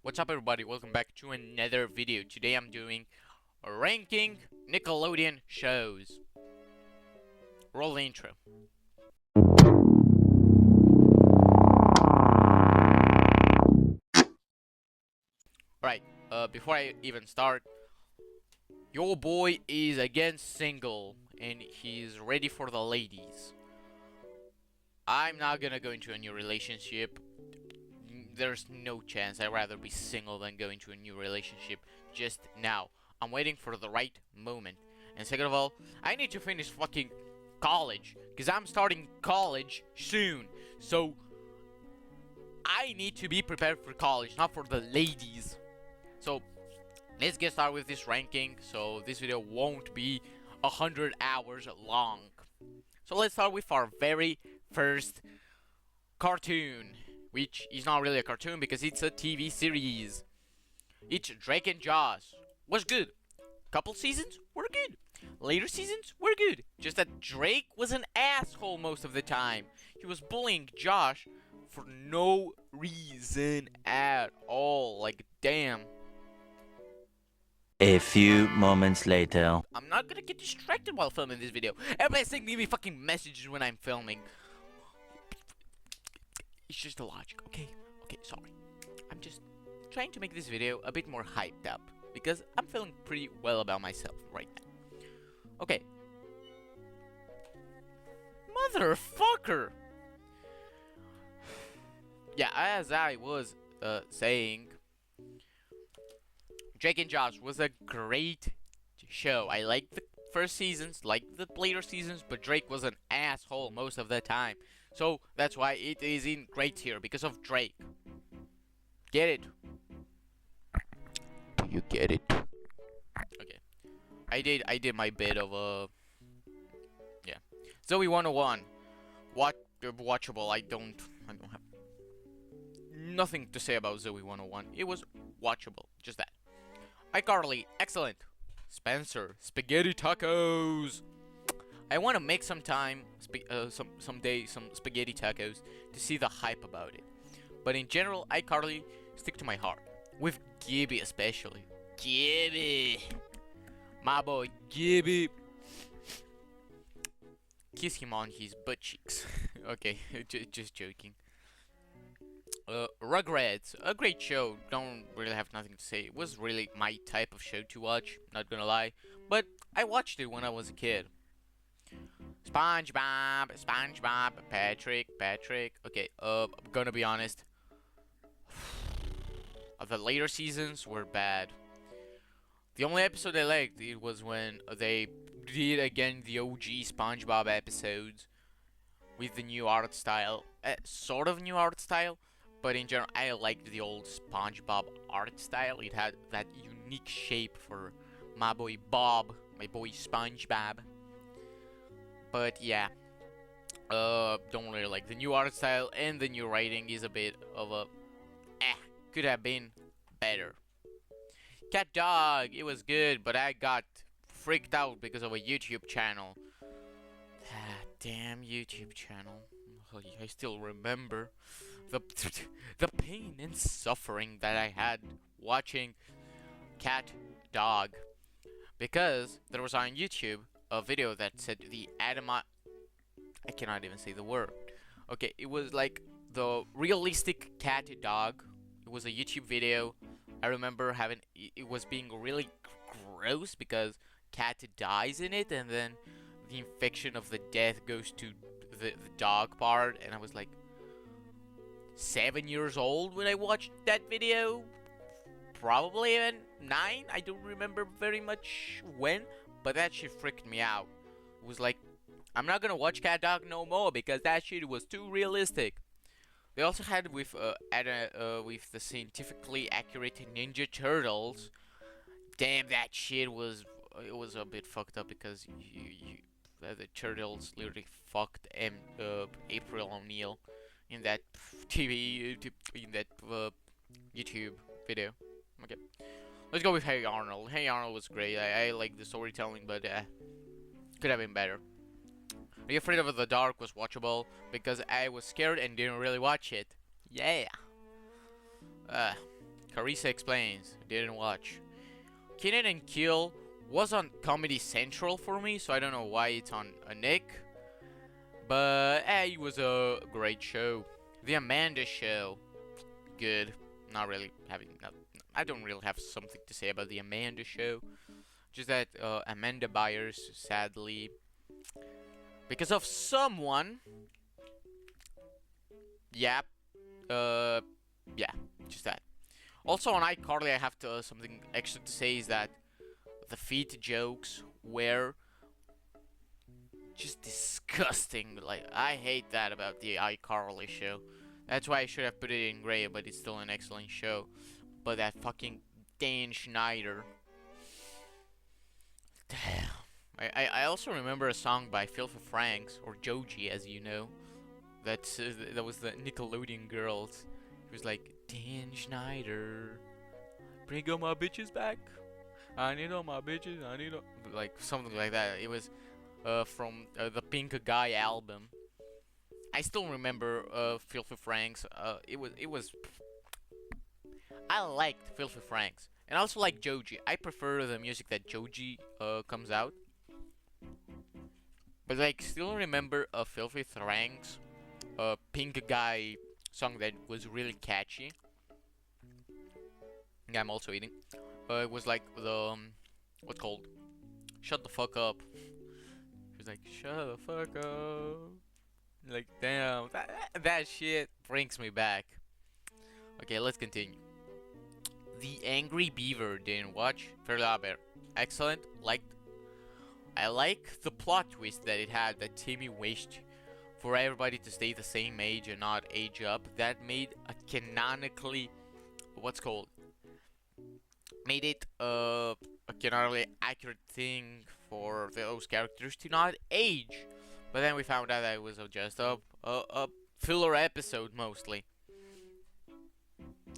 What's up everybody, welcome back to another video. Today I'm doing ranking Nickelodeon shows. Roll the intro. Right, before I even start, your boy is again single and he's ready for the ladies. I'm not gonna go into a new relationship. There's no chance. I'd rather be single than go into a new relationship just now. I'm waiting for the right moment. And second of all, I need to finish fucking college, because I'm starting college soon. So I need to be prepared for college, not for the ladies. So let's get started with this ranking. So this video won't be 100 hours long. So let's start with our very first cartoon, which is not really a cartoon because it's a TV series. It's Drake and Josh. Was good. Couple seasons were good. Later seasons were good. Just that Drake was an asshole most of the time. He was bullying Josh for no reason at all. Like, damn. A few moments later. I'm not gonna get distracted while filming this video. Everybody's sending me fucking messages when I'm filming. It's just the logic, okay? Okay, sorry. I'm just trying to make this video a bit more hyped up because I'm feeling pretty well about myself right now. Okay. Motherfucker! Yeah, as I was saying, Drake and Josh was a great show. I liked the first seasons, liked the later seasons, but Drake was an asshole most of the time. So that's why it is in great tier, because of Drake. Get it? Do you get it? Okay. I did my bit of yeah. Zoe 101. Watchable. I don't have nothing to say about Zoe 101. It was watchable. Just that. iCarly, excellent. Spencer, spaghetti tacos. I want to make sometime, someday, some spaghetti tacos to see the hype about it. But in general, iCarly stick to my heart. With Gibby especially. Gibby! My boy, Gibby! Kiss him on his butt cheeks. Okay, just joking. Rugrats, a great show. Don't really have nothing to say. It was really my type of show to watch, not gonna lie. But I watched it when I was a kid. SpongeBob, Patrick. Okay, I'm gonna be honest. The later seasons were bad. The only episode I liked, it was when they did again the OG SpongeBob episodes with the new art style. Sort of new art style, but in general, I liked the old SpongeBob art style. It had that unique shape for my boy Bob, my boy SpongeBob. But yeah, don't really like the new art style, and the new writing is a bit of a could have been better. Cat Dog, it was good, but I got freaked out because of a YouTube channel. That damn YouTube channel. I still remember the pain and suffering that I had watching Cat Dog, because there was on YouTube a video that said I cannot even say the word. Okay, it was like the realistic cat dog. It was a YouTube video. I remember it was being really gross because cat dies in it, and then the infection of the death goes to the dog part, and I was like 7 years old when I watched that video. Probably even 9. I don't remember very much when. But that shit freaked me out. It was like, I'm not gonna watch Cat Dog no more because that shit was too realistic. They also had with the scientifically accurate Ninja Turtles. Damn, that shit was a bit fucked up because the turtles literally fucked April O'Neil in that YouTube video. Okay. Let's go with Hey Arnold. Hey Arnold was great. I like the storytelling, but could have been better. Are You Afraid of the Dark was watchable because I was scared and didn't really watch it. Yeah. Carissa Explains. Didn't watch. Kenan and Kill was on Comedy Central for me, so I don't know why it's on a Nick. But it was a great show. The Amanda Show. Good. Not really having. I don't really have something to say about the Amanda Show. Just that Amanda Byers, sadly, because of someone. Yeah. Yeah. Just that. Also on iCarly, I have to something extra to say is that the feet jokes were just disgusting. Like, I hate that about the iCarly show. That's why I should have put it in gray, but it's still an excellent show. But that fucking Dan Schneider. Damn. I also remember a song by Filthy Franks, or Joji, as you know. That was the Nickelodeon girls. It was like, Dan Schneider, bring all my bitches back. I need all my bitches. I need all... like something like that. It was from the Pink Guy album. I still remember Filthy Franks. It was. I liked Filthy Franks, and I also like Joji. I prefer the music that Joji comes out. But like, still remember Filthy Franks, Pink Guy song that was really catchy. Yeah, I'm also eating. It was like the what's called? Shut the fuck up. It was like, shut the fuck up. Like, damn, that shit brings me back. Okay, let's continue. The Angry Beaver, didn't watch. Verlaber, excellent. I like the plot twist that it had, that Timmy wished for everybody to stay the same age and not age up. That made a canonically, made it a canonically accurate thing for those characters to not age. But then we found out that it was just a filler episode mostly.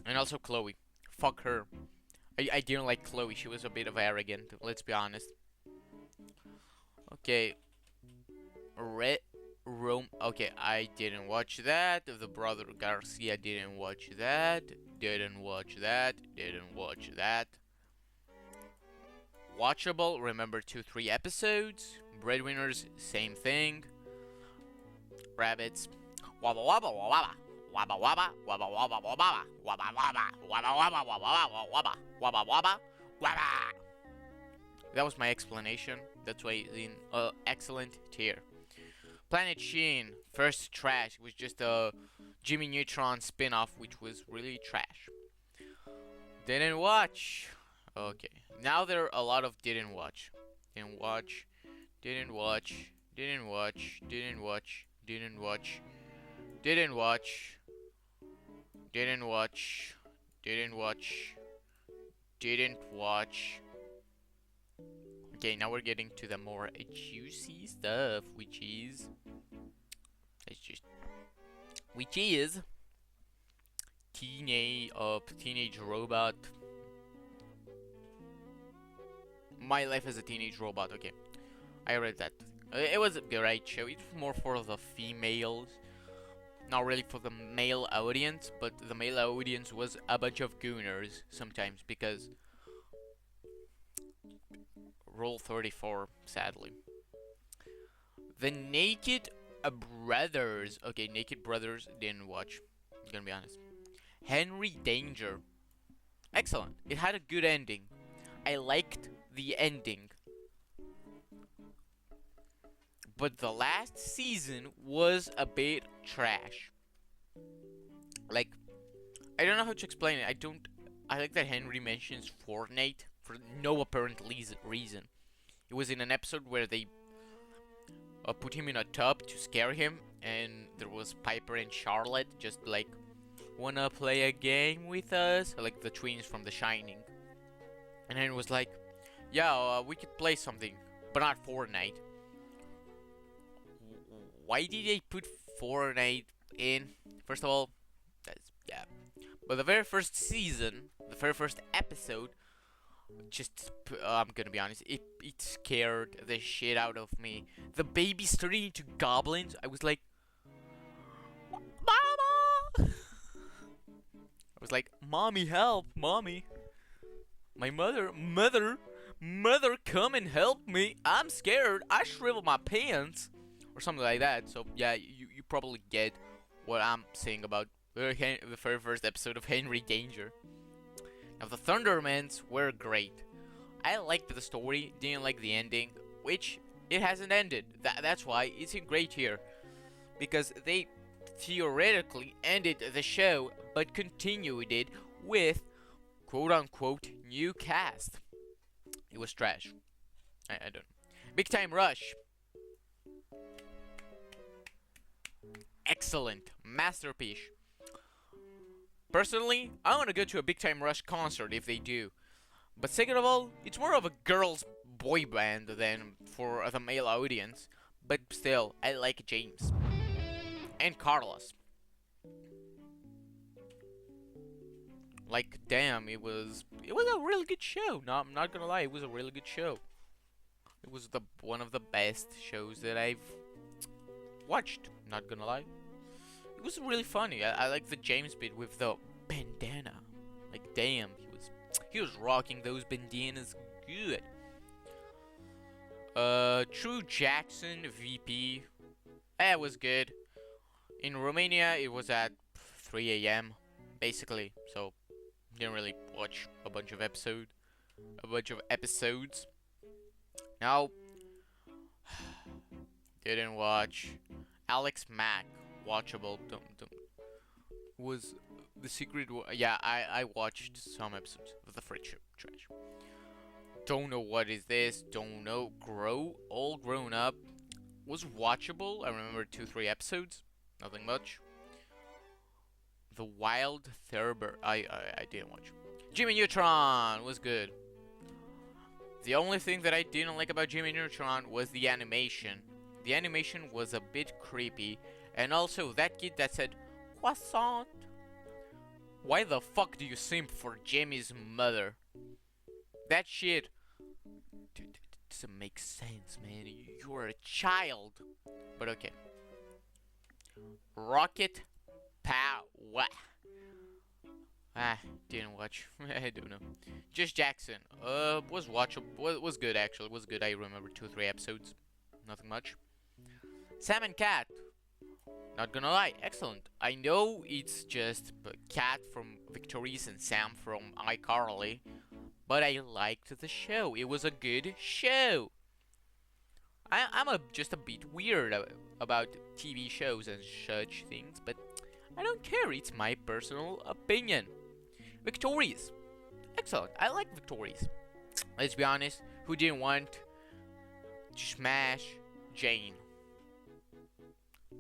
And also Chloe. Fuck her. I didn't like Chloe. She was a bit of arrogant, let's be honest. Okay. Rome. Okay, I didn't watch that. The Brother Garcia, didn't watch that. Didn't watch that. Didn't watch that. Watchable, remember 2-3 episodes. Breadwinners, same thing. Rabbits. Wabba wabba wabba. Wabba wabba wabba wabba wabba wabba wabba wabba wabba wabba wabba wabba wabba wabba. That was my explanation. That's why it's in excellent tier. Planet Sheen, first trash. It was just a Jimmy Neutron spin-off, which was really trash. Didn't watch. Okay, now there are a lot of didn't watch. Didn't watch. Didn't watch. Didn't watch. Didn't watch. Didn't watch. Didn't watch. Didn't watch. Didn't watch. Didn't watch. Okay, now we're getting to the more juicy stuff, which is teenage robot. My Life as a Teenage Robot. Okay, I read that. It was a great show. It's more for the females, not really for the male audience. But the male audience was a bunch of gooners sometimes because Rule 34, sadly. The Naked Brothers. Okay, Naked Brothers, didn't watch. I'm gonna be honest. Henry Danger. Excellent. It had a good ending. I liked the ending. But the last season was a bit trash. Like, I don't know how to explain it. I like that Henry mentions Fortnite for no apparent reason. It was in an episode where they put him in a tub to scare him, and there was Piper and Charlotte just like, wanna play a game with us? Like the twins from The Shining. And then it was like, yeah, we could play something, but not Fortnite. Why did they put Fortnite in? First of all, yeah. But the very first season, the very first episode, just, I'm gonna be honest, it scared the shit out of me. The babies turning into goblins, I was like, Mama! was like, "Mommy, help, mommy! My mother, come and help me! I'm scared. I shriveled my pants," or something like that. So yeah, you probably get what I'm saying about the very first episode of Henry Danger. Now the Thundermans were great. I liked the story, didn't like the ending, which it hasn't ended. That's why it's great here, because they theoretically ended the show, but continued it with quote-unquote new cast. It was trash. I don't know. Big Time Rush. Excellent. Masterpiece. Personally, I want to go to a Big Time Rush concert if they do. But second of all, it's more of a girls' boy band than for the male audience. But still, I like James. And Carlos. Like, damn, it was a really good show. No, I'm not gonna lie, it was a really good show. It was one of the best shows that I've watched. Not gonna lie, it was really funny. I like the James bit with the bandana. Like, damn, he was rocking those bandanas good. True Jackson VP. That was good. In Romania, it was at 3 a.m. basically, so didn't really watch a bunch of episodes. Now, didn't watch Alex Mack. Watchable. Was the secret? Yeah, I watched some episodes of the Fridge Trash. Don't know what is this. Don't know. All grown up. Was watchable. I remember 2-3 episodes. Nothing much. The Wild Thurber. I didn't watch. Jimmy Neutron was good. The only thing that I didn't like about Jimmy Neutron was the animation. The animation was a bit creepy, and also that kid that said croissant. Why the fuck do you simp for Jimmy's mother? That shit, dude, doesn't make sense, man. You're a child. But okay. Rocket Power. Didn't watch. I don't know. Just Jackson. Was watchable. Was good actually. Was good. I remember 2-3 episodes. Nothing much. Sam and Cat. Not gonna lie, excellent. I know it's just Cat from Victorious and Sam from iCarly, but I liked the show. It was a good show. I'm just a bit weird about TV shows and such things, but I don't care. It's my personal opinion. Victorious. Excellent. I like Victorious. Let's be honest. Who didn't want to smash Jane?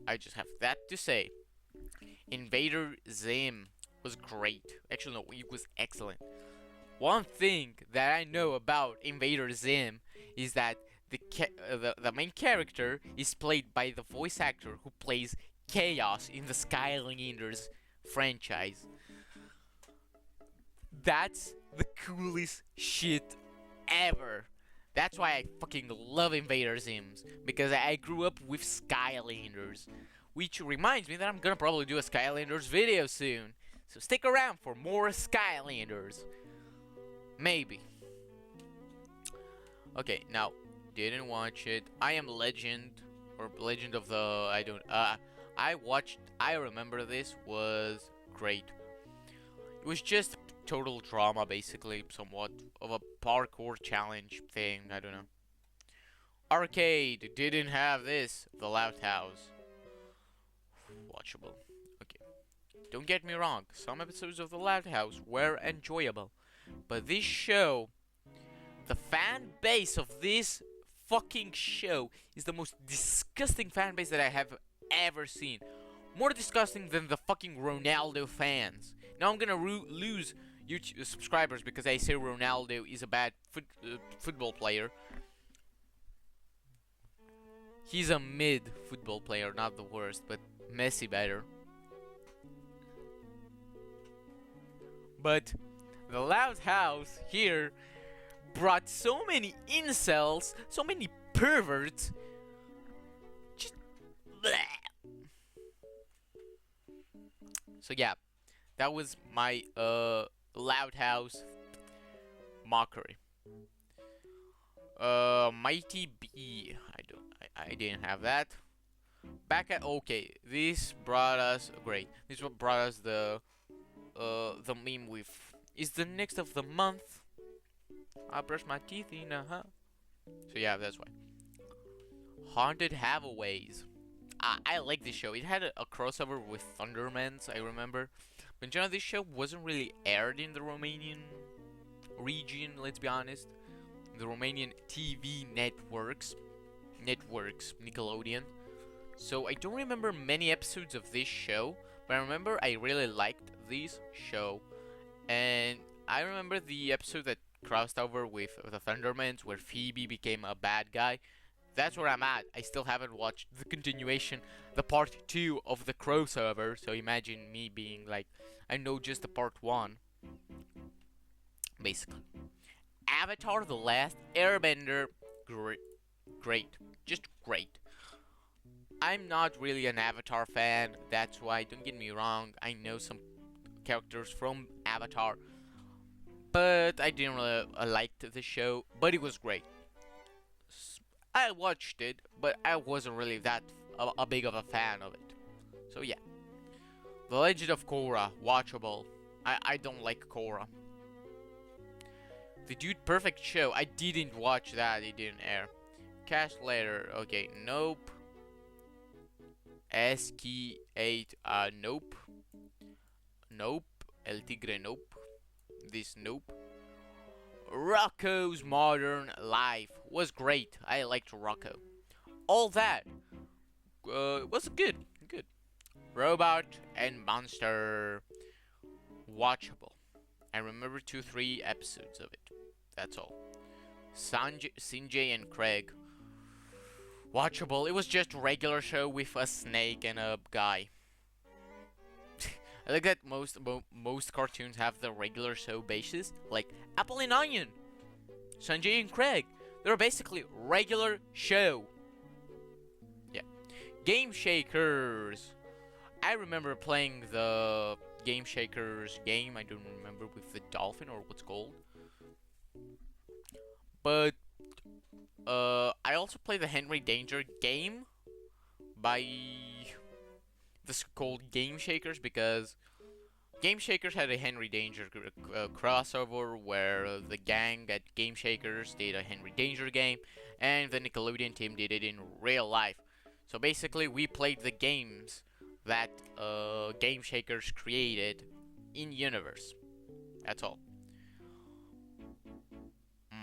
I just have that to say. Invader Zim was great. Actually, no, it was excellent. One thing that I know about Invader Zim is that the main character is played by the voice actor who plays Chaos in the Skylanders franchise. That's the coolest shit ever. That's why I fucking love Invader Zims, because I grew up with Skylanders. Which reminds me that I'm gonna probably do a Skylanders video soon. So stick around for more Skylanders. Maybe. Okay, now, didn't watch it. I Am Legend, or Legend of the, I remember this was great. It was just total drama, basically, somewhat of a parkour challenge thing, I don't know. Arcade didn't have this. The Loud House. Watchable. Okay. Don't get me wrong, some episodes of The Loud House were enjoyable. But this show, the fan base of this fucking show is the most disgusting fan base that I have ever seen. More disgusting than the fucking Ronaldo fans. Now I'm gonna lose YouTube subscribers because I say Ronaldo is a bad football player. He's a mid football player, not the worst, but Messi better. But the Loud House here brought so many incels, so many perverts. Just bleh. So yeah, That was my loud house mockery. Mighty B. I didn't have that. Back at okay. This brought us great. This what brought us the meme with is the next of the month. I brush my teeth in So yeah, that's why. Haunted Haveaways. I like this show. It had a crossover with Thundermans, I remember. But in general, this show wasn't really aired in the Romanian region, let's be honest. The Romanian TV networks, Nickelodeon. So I don't remember many episodes of this show, but I remember I really liked this show. And I remember the episode that crossed over with the Thundermans where Phoebe became a bad guy. That's where I'm at. I still haven't watched the continuation, the part 2 of the crossover. So imagine me being like, I know just the part 1. Basically. Avatar The Last Airbender. Great. Just great. I'm not really an Avatar fan. That's why, don't get me wrong, I know some characters from Avatar. But I didn't really like the show. But it was great. I watched it, but I wasn't really that a big of a fan of it. So yeah. The Legend of Korra, watchable. I don't like Korra. The Dude Perfect show, I didn't watch that, it didn't air. Cash Later, okay, nope. SK8, nope. Nope. El Tigre, nope. This, nope. Rocco's Modern Life was great. I liked Rocco. All that was good. Robot and Monster, watchable. I remember 2-3 episodes of it. That's all. Sinjay and Craig, watchable. It was just a regular show with a snake and a guy. I like that most cartoons have the regular show basis, like Apple and Onion, Sanjay and Craig. They're basically regular show. Yeah. Game Shakers. I remember playing the Game Shakers game. I don't remember with the dolphin or what's called. But I also play the Henry Danger game by this called Game Shakers because Game Shakers had a Henry Danger crossover where the gang at Game Shakers did a Henry Danger game and the Nickelodeon team did it in real life. So basically we played the games that Game Shakers created in universe. That's all.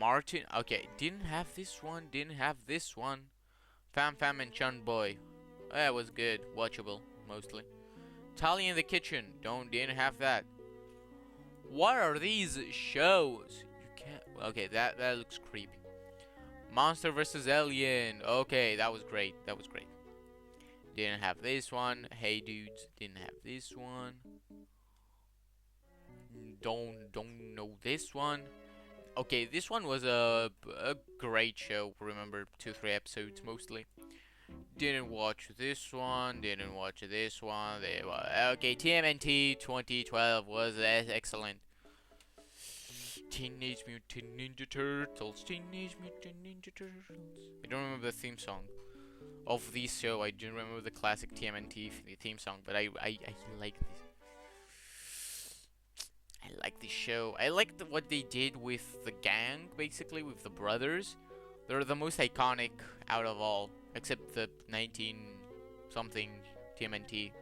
Martin, okay, didn't have this one. Fam and Chun Boy. That was good, watchable, mostly. Tally in the Kitchen, didn't have that. What are these shows? You can't, okay, that looks creepy. Monster vs. Alien, okay, that was great. Didn't have this one. Hey Dudes, didn't have this one. Don't know this one. Okay, this one was a great show. Remember 2-3 episodes mostly. Didn't watch this one. Okay, TMNT 2012 was excellent. Teenage Mutant Ninja Turtles. I don't remember the theme song of this show. I do remember the classic TMNT theme song, but I like this. I like this show. I like what they did with the gang, basically, with the brothers. They're the most iconic out of all, except the 19-something TMNT.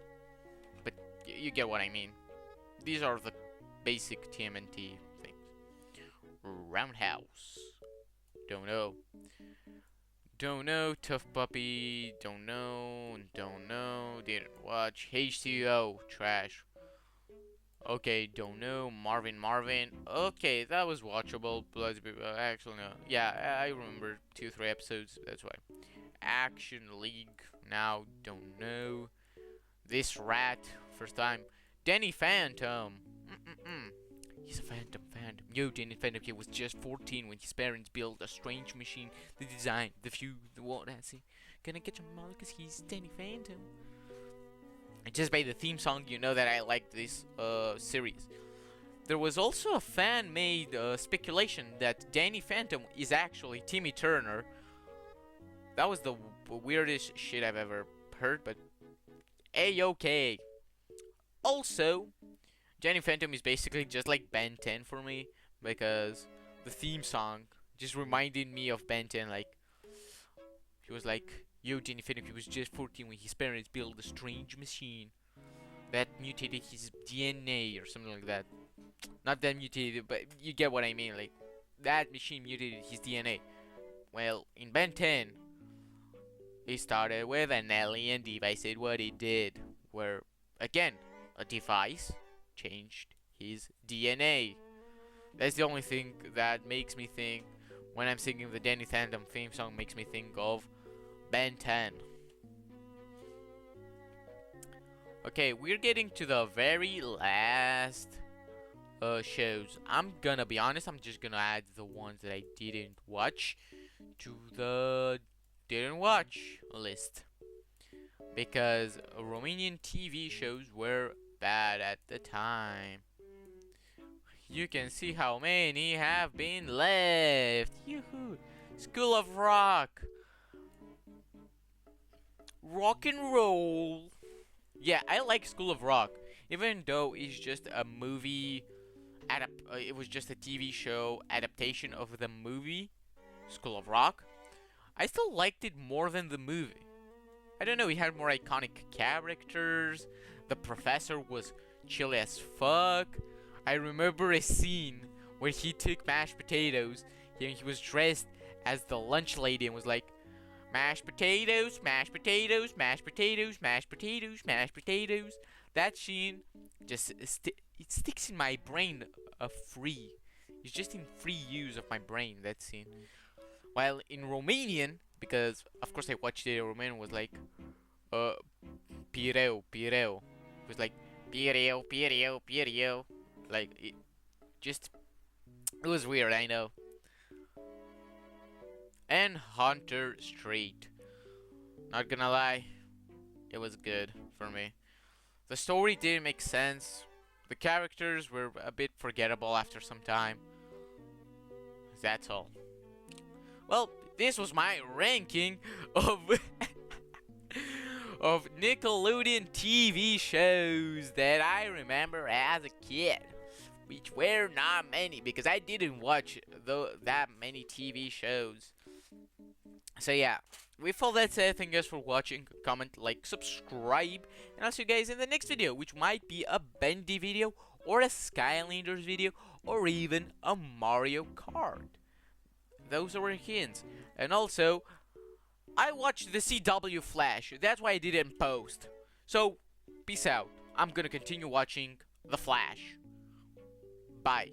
But you get what I mean. These are the basic TMNT things. Roundhouse. Don't know. Tough Puppy. Don't know. Didn't watch. H2O. Trash. Okay, don't know. Marvin. Okay, that was watchable. Actually, no. Yeah, I remember 2-3 episodes. That's why. Action League. Now, don't know. This rat. First time. Danny Phantom. He's a Phantom. Yo, Danny Phantom here was just 14 when his parents built a strange machine. The design, the view, the what I see. Gonna get your molly cause he's Danny Phantom. Just by the theme song, you know that I like this series. There was also a fan-made speculation that Danny Phantom is actually Timmy Turner. That was the weirdest shit I've ever heard, but A-okay. Also, Danny Phantom is basically just like Ben 10 for me, because the theme song just reminded me of Ben 10. Like, he was like, yo, Danny Phantom, he was just 14 when his parents built a strange machine that mutated his DNA or something like that. Not that mutated, but you get what I mean. Like, that machine mutated his DNA. Well, in Ben 10, it started with an alien device did what it did, where, again, a device changed his DNA. That's the only thing that makes me think, when I'm singing the Danny Phantom theme song, makes me think of Ben 10. Okay, we're getting to the very last shows. I'm gonna be honest, I'm just gonna add the ones that I didn't watch to the didn't watch list, because Romanian TV shows were bad at the time. You can see how many have been left. Yoo-hoo. School of Rock, Rock and Roll. Yeah, I like School of Rock, even though it's just a movie. It was just a TV show adaptation of the movie School of Rock. I still liked it more than the movie. I don't know, it had more iconic characters. The professor was chill as fuck. I remember a scene where he took mashed potatoes and he was dressed as the lunch lady and was like, mashed potatoes, mashed potatoes, mashed potatoes, mashed potatoes, mashed potatoes. That scene just it sticks in my brain free. It's just in free use of my brain, that scene. While in Romanian, because of course I watched it in Romanian, was like, pireu, pireu. It was like, pireu, pireu, pireu. Like, it was weird, I know. And Hunter Street. Not gonna lie, it was good for me. The story didn't make sense. The characters were a bit forgettable after some time. That's all. Well, this was my ranking of of Nickelodeon TV shows that I remember as a kid, which were not many because I didn't watch that many TV shows. So yeah, with all that said, thank you guys for watching, comment, like, subscribe, and I'll see you guys in the next video, which might be a Bendy video, or a Skylanders video, or even a Mario Kart. Those are hints. And also, I watched the CW Flash, that's why I didn't post. So, peace out. I'm gonna continue watching The Flash. Bye.